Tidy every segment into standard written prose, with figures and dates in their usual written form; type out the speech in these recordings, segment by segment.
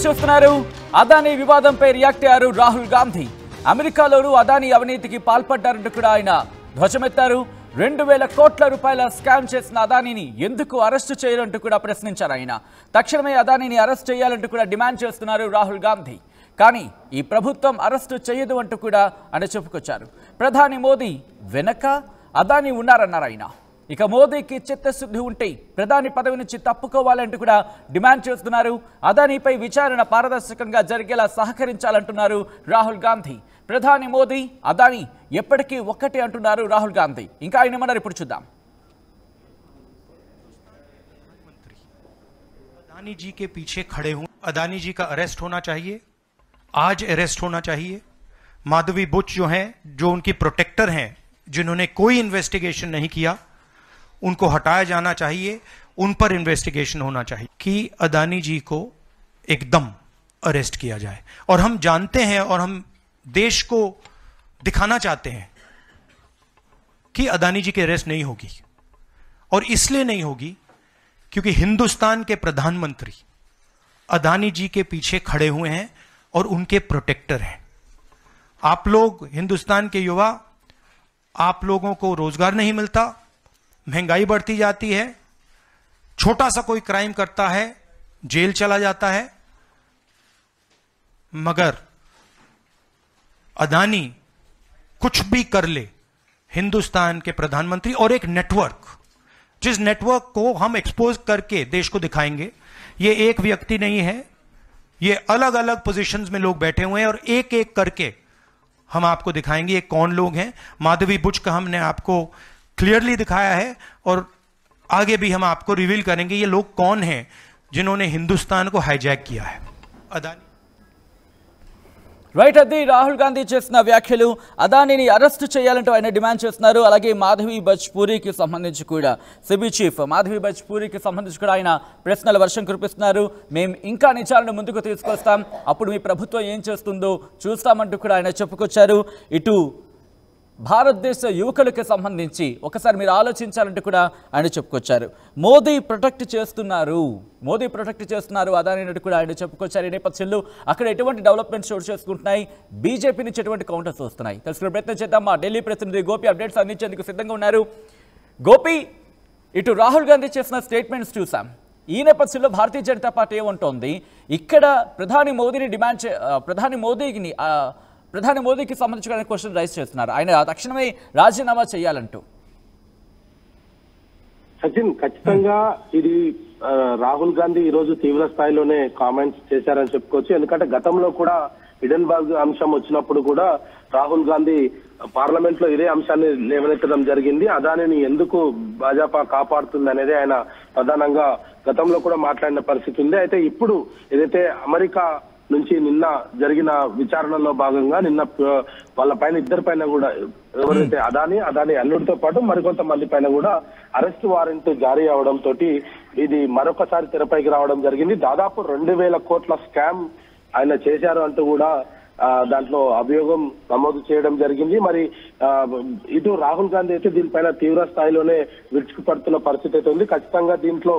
చూస్తున్నారు అదానీ వివాదంపై రియాక్ట్ అయ్యారు రాహుల్ గాంధీ. అమెరికాలోనూ అదానీ అవినీతికి పాల్పడ్డారంటూ కూడా ఆయన ధ్వజమెత్తారు. 2,000 కోట్ల రూపాయల స్కామ్ చేసిన అదానీని ఎందుకు అరెస్టు చేయాలంటూ కూడా ప్రశ్నించారు ఆయన. తక్షణమే అదానీని అరెస్ట్ చేయాలంటూ కూడా డిమాండ్ చేస్తున్నారు రాహుల్ గాంధీ. కానీ ఈ ప్రభుత్వం అరెస్టు చేయదు అంటూ కూడా ఆయన చెప్పుకొచ్చారు. ప్రధాని మోదీ వెనక అదానీ ఉన్నారన్నారు ఆయన. ఇక మోదీకి చిత్తశుద్ధి ఉంటే ప్రధాని పదవి నుంచి తప్పుకోవాలంటూ కూడా డిమాండ్ చేస్తున్నారు. అదానీపై విచారణ పారదర్శకంగా జరిగేలా సహకరించాలంటున్నారు రాహుల్ గాంధీ. ప్రధాని మోదీ అదానీ ఎప్పటికీ ఒక్కటే అంటున్నారు రాహుల్ గాంధీ. ఇంకా ఆయన ఏమన్నారు ఇప్పుడు చూద్దాం. अदानी जी के पीछे खड़े हूं, अदानी जी का अरेस्ट होना चाहिए, आज अरेस्ट होना चाहिए। माधवी बुच जो हैं, जो उनकी प्रोटेक्टर हैं, जिन्होंने कोई इन्वेस्टिगेशन नहीं किया, उनको हटाया जाना चाहिए, उन पर इन्वेस्टिगेशन होना चाहिए कि अदानी जी को एकदम अरेस्ट किया जाए। और हम जानते हैं और हम देश को दिखाना चाहते हैं कि अदानी जी की अरेस्ट नहीं होगी, और इसलिए नहीं होगी क्योंकि हिंदुस्तान के प्रधानमंत्री अदानी जी के पीछे खड़े हुए हैं और उनके प्रोटेक्टर हैं। आप लोग, हिंदुस्तान के युवा, आप लोगों को रोजगार नहीं मिलता, महंगाई बढ़ती जाती है, छोटा सा कोई क्राइम करता है जेल चला जाता है, मगर अदानी कुछ भी कर ले, हिंदुस्तान के प्रधानमंत्री और एक नेटवर्क, जिस नेटवर्क को हम एक्सपोज करके देश को दिखाएंगे। ये एक व्यक्ति नहीं है, ये अलग अलग पोजीशंस में लोग बैठे हुए हैं और एक एक करके हम आपको दिखाएंगे ये कौन लोग हैं। माधवी बुच का हमने आपको क्लियरली दिखाया है और आगे भी हम आपको रिवील करेंगे ये लोग कौन हैं जिन्होंने हिंदुस्तान को हाईजैक किया है। अदानी రైట్, అది రాహుల్ గాంధీ చేసిన వ్యాఖ్యలు. అదానీని అరెస్టు చేయాలంటూ ఆయన డిమాండ్ చేస్తున్నారు. అలాగే మాధవి బచ్ పూరికి సంబంధించి కూడా సిబి చీఫ్ మాధవి బచ్ పూరికి సంబంధించి కూడా ఆయన ప్రశ్నల వర్షం కురిపిస్తున్నారు. మేము ఇంకా నిజాలను ముందుకు తీసుకొస్తాం, అప్పుడు మీ ప్రభుత్వం ఏం చేస్తుందో చూస్తామంటూ కూడా ఆయన చెప్పుకొచ్చారు. ఇటు భారతదేశ యువకులకు సంబంధించి ఒకసారి మీరు ఆలోచించాలంటూ కూడా ఆయన చెప్పుకొచ్చారు. మోదీ ప్రొటెక్ట్ చేస్తున్నారు అదానీ నుండి కూడా ఆయన చెప్పుకొచ్చారు. ఈ నేపథ్యంలో అక్కడ ఎటువంటి డెవలప్మెంట్స్ చోటు చేసుకుంటున్నాయి, బీజేపీ నుంచి ఎటువంటి కౌంటర్స్ వస్తున్నాయి తెలుసుకునే ప్రయత్నం చేద్దాం. మా ఢిల్లీ ప్రతినిధి గోపి అప్డేట్స్ అందించేందుకు సిద్ధంగా ఉన్నారు. గోపి, ఇటు రాహుల్ గాంధీ చేసిన స్టేట్మెంట్స్ చూసాం. ఈ నేపథ్యంలో భారతీయ జనతా పార్టీ ఏమంటోంది? ఇక్కడ ప్రధాని మోదీకి సంబంధించిన క్వశ్చన్ రైజ్ చేస్తున్నారు. ఆయన తక్షణమే రాజీనామా చేయాలంటూ. సచిన్, ఖచ్చితంగా ఇది రాహుల్ గాంధీ ఈ రోజు తీవ్ర స్థాయిలోనే కామెంట్స్ చేశారని చెప్పుకోవచ్చు. ఎందుకంటే గతంలో కూడా హిడెన్బర్గ్ అంశం వచ్చినప్పుడు కూడా రాహుల్ గాంధీ పార్లమెంట్ లో ఇదే అంశాన్ని లేవనెత్తడం జరిగింది. అదానిని ఎందుకు భాజపా కాపాడుతుంది అనేది ఆయన ప్రధానంగా గతంలో కూడా మాట్లాడిన పరిస్థితి ఉంది. అయితే ఇప్పుడు ఏదైతే అమెరికా నుంచి నిన్న జరిగిన విచారణలో భాగంగా నిన్న వాళ్ళ పైన ఇద్దరి పైన కూడా ఎవరైతే అదాని అల్లుడితో పాటు మరికొంతమంది పైన కూడా అరెస్ట్ వారెంట్ జారీ అవడం తోటి ఇది మరొకసారి తెరపైకి రావడం జరిగింది. దాదాపు 2,000 కోట్ల స్కామ్ ఆయన చేశారు అంటూ కూడా దాంట్లో అభియోగం నమోదు చేయడం జరిగింది. మరి ఇటు రాహుల్ గాంధీ అయితే దీనిపైన తీవ్ర స్థాయిలోనే విరుచుకుపడుతున్న పరిస్థితి అయితే ఉంది. ఖచ్చితంగా దీంట్లో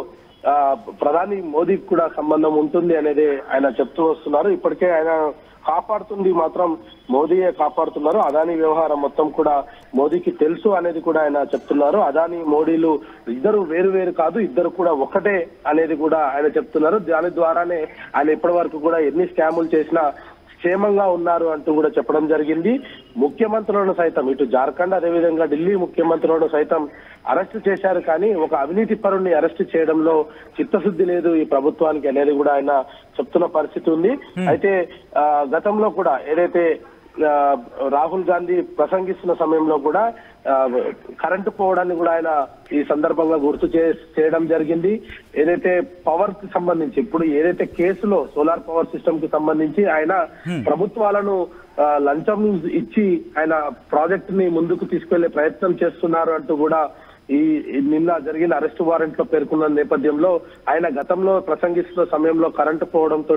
ప్రధాని మోదీకి కూడా సంబంధం ఉంటుంది అనేది ఆయన చెప్తూ వస్తున్నారు. ఇప్పటికే ఆయన కాపాడుతుంది మాత్రం మోదీయే కాపాడుతున్నారు. అదానీ వ్యవహారం మొత్తం కూడా మోదీకి తెలుసు అనేది కూడా ఆయన చెప్తున్నారు. అదానీ మోడీలు ఇద్దరు వేరు కాదు, ఇద్దరు కూడా ఒకటే అనేది కూడా ఆయన చెప్తున్నారు. దాని ద్వారానే ఆయన ఇప్పటి వరకు కూడా ఎన్ని స్కాములు చేసినా క్షేమంగా ఉన్నారు అంటూ కూడా చెప్పడం జరిగింది. ముఖ్యమంత్రులను సైతం ఇటు జార్ఖండ్ అదేవిధంగా ఢిల్లీ ముఖ్యమంత్రులను సైతం అరెస్టు చేశారు, కానీ ఒక అవినీతి పరుణ్ణి అరెస్టు చేయడంలో చిత్తశుద్ధి లేదు ఈ ప్రభుత్వానికి అనేది కూడా ఆయన చెప్తున్న పరిస్థితి ఉంది. అయితే గతంలో కూడా ఏదైతే రాహుల్ గాంధీ ప్రసంగిస్తున్న సమయంలో కూడా కరెంటు పోవడాన్ని కూడా ఆయన ఈ సందర్భంగా గుర్తు చేయడం జరిగింది. ఏదైతే పవర్ కి సంబంధించి ఇప్పుడు ఏదైతే కేసులో సోలార్ పవర్ సిస్టమ్ కి సంబంధించి ఆయన ప్రభుత్వాలను లంచం ఇచ్చి ఆయన ప్రాజెక్ట్ ని ముందుకు తీసుకెళ్లే ప్రయత్నం చేస్తున్నారు అంటూ కూడా నిన్న జరిగిన అరెస్ట్ వారెంట్ లో పేర్కొన్న నేపథ్యంలో ఆయన గతంలో ప్రసంగిస్తున్న సమయంలో కరెంటు పోవడంతో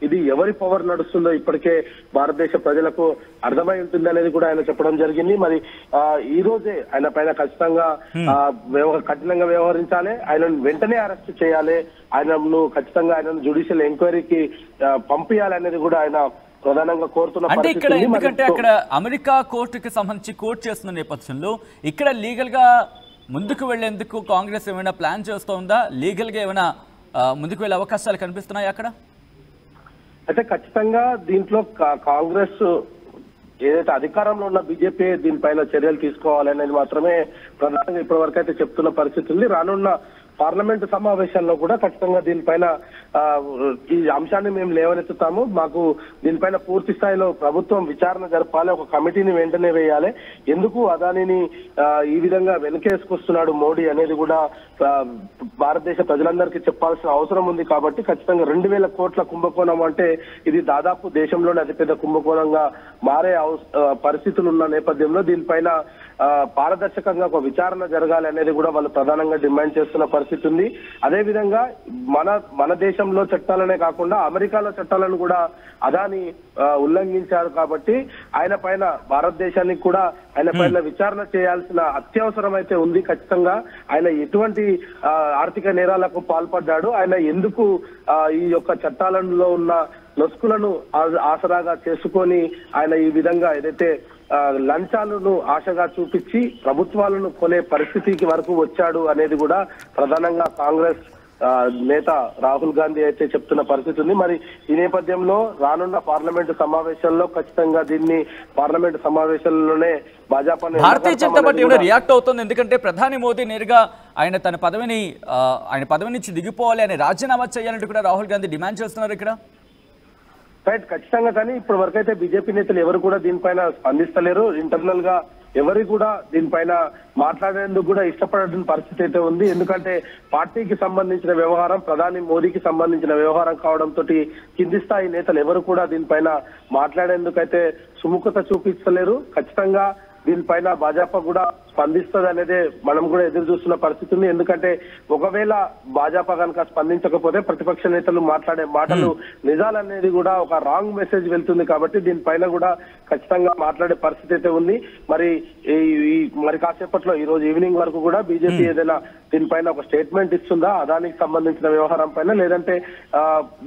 ఇది ఎవరి పవర్ నడుస్తుందో ఇప్పటికే భారతదేశ ప్రజలకు అర్థమై ఉంటుంది అనేది కూడా ఆయన చెప్పడం జరిగింది. మరి ఈ రోజే ఆయన పైన ఖచ్చితంగా కఠినంగా వ్యవహరించాలి, ఆయనను వెంటనే అరెస్ట్ చేయాలి, ఆయనను ఖచ్చితంగా ఆయనను జ్యుడిషియల్ ఎంక్వైరీకి పంపించాలి అనేది కూడా ఆయన ప్రధానంగా కోరుతున్న. అంటే ఇక్కడ ఎందుకంటే అక్కడ అమెరికా కోర్టుకి సంబంధించి కోర్టు చేస్తున్న నేపథ్యంలో ఇక్కడ లీగల్ గా ముందుకు వెళ్లేందుకు కాంగ్రెస్ ఏమైనా ప్లాన్ చేస్తోందా? లీగల్ గా ఏమైనా ముందుకు వెళ్లే అవకాశాలు కనిపిస్తున్నాయి అక్కడ? అయితే ఖచ్చితంగా దీంట్లో కాంగ్రెస్ ఏదైతే అధికారంలో ఉన్న బీజేపీ దీనిపైన చర్యలు తీసుకోవాలనేది మాత్రమే ప్రధానంగా ఇప్పటి వరకు అయితే చెప్తున్న పరిస్థితి ఉంది. రానున్న పార్లమెంట్ సమావేశాల్లో కూడా ఖచ్చితంగా దీనిపైన ఈ అంశాన్ని మేము లేవనెత్తుతాము, మాకు దీనిపైన పూర్తి స్థాయిలో ప్రభుత్వం విచారణ జరపాలి, ఒక కమిటీని వెంటనే వేయాలి, ఎందుకు అదానిని ఈ విధంగా వెనకేసుకొస్తున్నాడు మోడీ అనేది కూడా భారతదేశ ప్రజలందరికీ చెప్పాల్సిన అవసరం ఉంది. కాబట్టి ఖచ్చితంగా 2000 కోట్ల కుంభకోణం అంటే ఇది దాదాపు దేశంలోనే అతిపెద్ద కుంభకోణంగా మారే పరిస్థితులు ఉన్న నేపథ్యంలో దీనిపైన పారదర్శకంగా ఒక విచారణ జరగాలి అనేది కూడా వాళ్ళు ప్రధానంగా డిమాండ్ చేస్తున్న పరిస్థితి ఉంది. అదేవిధంగా మన దేశంలో చట్టాలనే కాకుండా అమెరికాలో చట్టాలను కూడా అదాని ఉల్లంఘించారు. కాబట్టి ఆయన పైన భారతదేశానికి కూడా ఆయన పైన విచారణ చేయాల్సిన అత్యవసరం అయితే ఉంది. ఖచ్చితంగా ఆయన ఎటువంటి ఆర్థిక నేరాలకు పాల్పడ్డాడు, ఆయన ఎందుకు ఈ యొక్క చట్టాలలో ఉన్న లొసుకులను ఆసరాగా చేసుకొని ఆయన ఈ విధంగా ఏదైతే లంచాలను ఆశగా చూపించి ప్రభుత్వాలను కొనే పరిస్థితికి వరకు వచ్చాడు అనేది కూడా ప్రధానంగా కాంగ్రెస్ నేత రాహుల్ గాంధీ అయితే చెప్తున్న పరిస్థితి ఉంది. మరి ఈ నేపథ్యంలో రానున్న పార్లమెంటు సమావేశాల్లో ఖచ్చితంగా దీన్ని పార్లమెంటు సమావేశాల్లోనే భాజపా భారతీయ జనతా పార్టీ కూడా రియాక్ట్ అవుతుంది. ఎందుకంటే ప్రధాని మోదీ నేరుగా ఆయన తన పదవి నుంచి దిగిపోవాలి అని రాజీనామా చేయాలంటూ కూడా రాహుల్ గాంధీ డిమాండ్ చేస్తున్నారు ఇక్కడ. రైట్, ఖచ్చితంగా. కానీ ఇప్పటి వరకు అయితే బీజేపీ నేతలు ఎవరు కూడా దీనిపైన స్పందిస్తలేరు. ఇంటర్నల్ గా ఎవరు కూడా దీనిపైన మాట్లాడేందుకు కూడా ఇష్టపడని పరిస్థితి అయితే ఉంది. ఎందుకంటే పార్టీకి సంబంధించిన వ్యవహారం, ప్రధాని మోదీకి సంబంధించిన వ్యవహారం కావడంతో కింది స్థాయి నేతలు ఎవరు కూడా దీనిపైన మాట్లాడేందుకైతే సుముఖత చూపించలేరు. ఖచ్చితంగా దీనిపైన భాజపా కూడా స్పందిస్తుంది అనేది మనం కూడా ఎదురు చూస్తున్న పరిస్థితి ఉంది. ఎందుకంటే ఒకవేళ భాజపా కనుక స్పందించకపోతే ప్రతిపక్ష నేతలు మాట్లాడే మాటలు నిజాలనేది కూడా ఒక రాంగ్ మెసేజ్ వెళ్తుంది. కాబట్టి దీనిపైన కూడా ఖచ్చితంగా మాట్లాడే పరిస్థితి అయితే ఉంది. మరి కాసేపట్లో ఈ రోజు ఈవినింగ్ వరకు కూడా బీజేపీ ఏదైనా దీనిపైన ఒక స్టేట్మెంట్ ఇస్తుందా అదానికి సంబంధించిన వ్యవహారం పైన, లేదంటే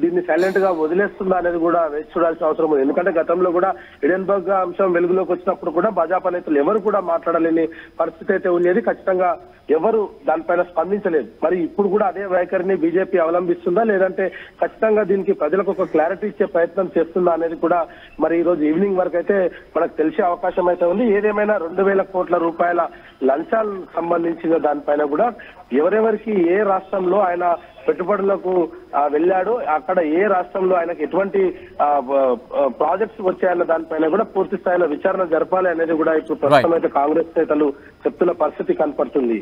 దీన్ని సైలెంట్ గా వదిలేస్తుందా అనేది కూడా వేచి చూడాల్సిన అవసరం ఉంది. ఎందుకంటే గతంలో కూడా హిడెన్బర్గ్ అంశం వెలుగులోకి వచ్చినప్పుడు కూడా భాజపా నేతలు ఎవరు కూడా మాట్లాడలేని పరిస్థితి అయితే ఉండేది. ఖచ్చితంగా ఎవరు దానిపైన స్పందించలేదు. మరి ఇప్పుడు కూడా అదే వైఖరిని బీజేపీ అవలంబిస్తుందా, లేదంటే ఖచ్చితంగా దీనికి ప్రజలకు ఒక క్లారిటీ ఇచ్చే ప్రయత్నం చేస్తుందా అనేది కూడా మరి ఈ రోజు ఈవినింగ్ వరకు అయితే మనకు తెలిసే అవకాశం అయితే ఉంది. ఏదేమైనా 2000 కోట్ల రూపాయల లంచాలకు సంబంధించిన దానిపైన కూడా ఎవరెవరికి ఏ రాష్ట్రంలో ఆయన పెట్టుబడులకు వెళ్ళాడు, అక్కడ ఏ రాష్ట్రంలో ఆయనకు ఎటువంటి ప్రాజెక్ట్స్ వచ్చాయన్న దానిపైన కూడా పూర్తి స్థాయిలో విచారణ జరపాలి అనేది కూడా ఇప్పుడు ప్రస్తుతం అయితే కాంగ్రెస్ నేతలు చెప్తున్న పరిస్థితి కనపడుతుంది.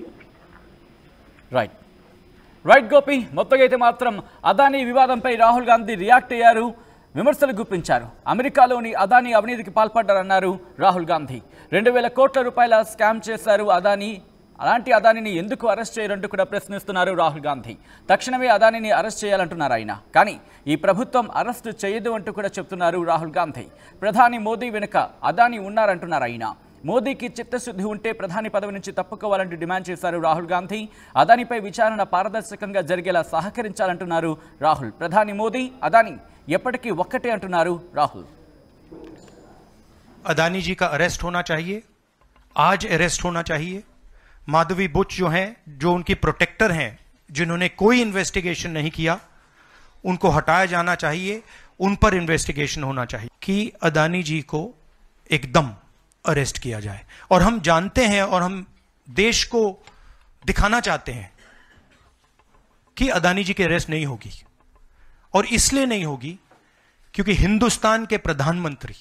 రైట్ గోపి, మొత్తంగా అయితే మాత్రం అదానీ వివాదంపై రాహుల్ గాంధీ రియాక్ట్ అయ్యారు, విమర్శలు గుప్పించారు. అమెరికాలోని అదానీ అవినీతికి పాల్పడ్డారన్నారు రాహుల్ గాంధీ. 2000 కోట్ల రూపాయల స్కామ్ చేశారు అదానీ, అలాంటి అదానిని ఎందుకు అరెస్ట్ చేయరంటూ కూడా ప్రశ్నిస్తున్నారు రాహుల్ గాంధీ. తక్షణమే అదానిని అరెస్ట్ చేయాలంటున్నారు ఆయన. కానీ ఈ ప్రభుత్వం అరెస్టు చేయదు అంటూ కూడా చెప్తున్నారు రాహుల్ గాంధీ. ప్రధాని మోదీ వెనుక అదానీ ఉన్నారంటున్నారు ఆయన. మోదీకి చిత్తశుద్ధి ఉంటే ప్రధాని పదవి నుంచి తప్పుకోవాలంటూ డిమాండ్ చేశారు రాహుల్ గాంధీ. అదానిపై విచారణ పారదర్శకంగా జరిగేలా సహకరించాలంటున్నారు రాహుల్. ప్రధాని మోదీ, అదానీ ఎప్పటికీ ఒక్కటే అంటున్నారు రాహుల్. अदानी जी का अरेस्ट होना चाहिए, आज अरेस्ट होना चाहिए। माधवी बुच जो हैं, जो उनकी प्रोटेक्टर हैं, जिन्होंने कोई इन्वेस्टिगेशन नहीं किया, उनको हटाया जाना चाहिए, उन पर इन्वेस्टिगेशन होना चाहिए कि अदानी जी को एकदम अरेस्ट किया जाए। और हम जानते हैं और हम देश को दिखाना चाहते हैं कि अदानी जी की अरेस्ट नहीं होगी, और इसलिए नहीं होगी क्योंकि हिंदुस्तान के प्रधानमंत्री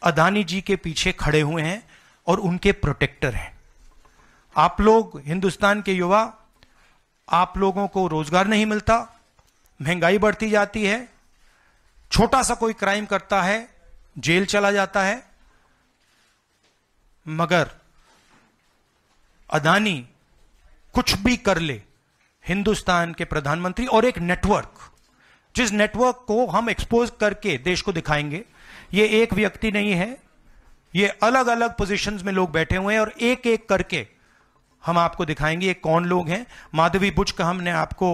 अदानी जी के पीछे खड़े हुए हैं और उनके प्रोटेक्टर हैं। आप लोग, हिंदुस्तान के युवा, आप लोगों को रोजगार नहीं मिलता, महंगाई बढ़ती जाती है, छोटा सा कोई क्राइम करता है जेल चला जाता है, मगर अदानी कुछ भी कर ले हिंदुस्तान के प्रधानमंत्री, और एक नेटवर्क, जिस नेटवर्क को हम एक्सपोज करके देश को दिखाएंगे। ये एक व्यक्ति नहीं है, ये अलग अलग पोजीशंस में लोग बैठे हुए हैं और एक एक करके हम आपको दिखाएंगे ये कौन लोग हैं। माधवी बुच का हमने आपको